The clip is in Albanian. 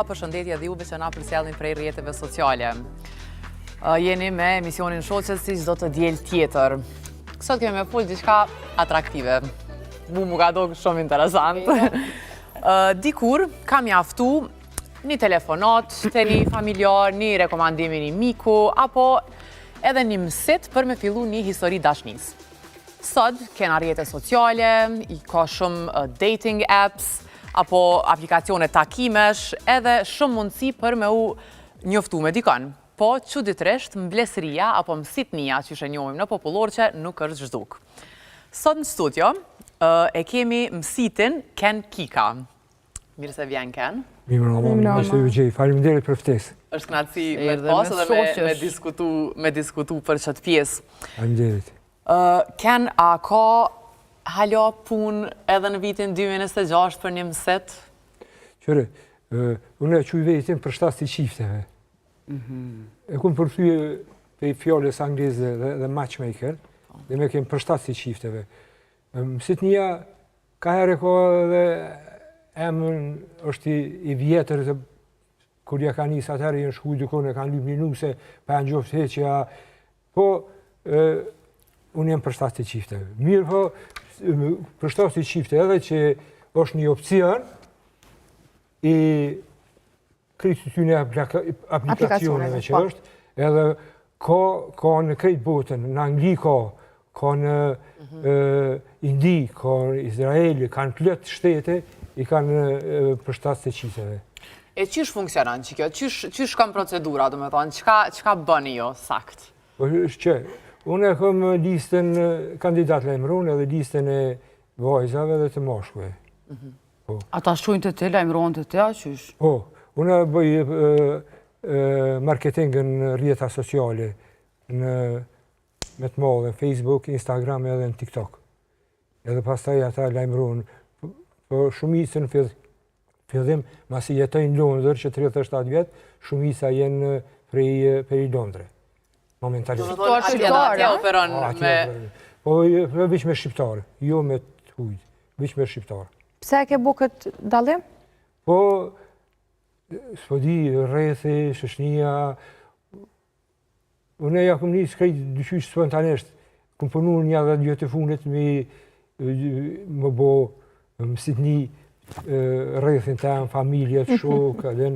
Përshëndetje dhe juve që na përsellin prej rrjeteve sociale. Jeni me emisionin Shoqes si çdo të diel tjetër. Sot kemi me fol diçka atraktive. Mu ka dogë shumë interesant. Dikur kam mjaftu një telefonat të një familjar, një rekomandimin një miku, apo edhe një mësit për me fillu një histori dashnis. Sot kena rrjete sociale, i ka shumë dating apps, apo aplikacione takimesh, edhe shumë mundësi për me u njoftu me dikon. Po, çuditërisht, mbledhësia apo mësitnia që e njohim në popullorçe nuk është zhduk. Sot në studio e kemi mësitin Ken Kika. Mirë se vjen, Ken. Mirë, faleminderit për ftesë. Është kënaqësi me të pas edhe me diskutu për çat pjesë. Faleminderit. Ken, a ka halo pun edhe në vitin 2026 për një mëset? Qëre, unë e quj vetin për shtas të qifteve. E kumë përthyje për fjallës angleze dhe matchmaker, dhe me kemë për shtas të qifteve. Mësit një, ka herë ka dhe emën është i vjetër, kur ja ka njësë atërë, jenë shkuj dykone, kanë lypë një nuse, pa në gjoftë heqja, po, unë jem për shtas të qifteve. Mirë po, për shtas të qifteve edhe që është një opcion, i krejtë të një aplikacioneve që është, edhe ka në krejtë botën, në Angli ka në Indi, ka në Izraeli, ka në plët shtete, i ka në për shtas të qifteve. E qysh funksionan që kjo? Qysh kam procedura, do me thonë? Qka bëni jo, sakt? është që, unë e kom listën kandidat lajmëron edhe listën e vajzave dhe të mashkujve. Ata shujnë të te, lajmëron të te, a qysh? Po, unë bëj marketingën në rrjeta sociale, me të madhe, Facebook, Instagram edhe në TikTok. Edhe pastaj ata lajmëron, po shumicën fillim, masi jetojnë në Londër që 37 vjetë, shumica jenë prej Londre. Momentalisht. Atje operon me... Po, veç me shqiptarë, jo me të hujtë, veç me shqiptarë. Pse e ke bu këtë dalim? Po, s'po di, rrethi, shëshnia, unë ja këm njësë krejt dyqysh spontanisht, këm punu një dhe një të funit më bo mësit një rrethin të familjet, shok, edhe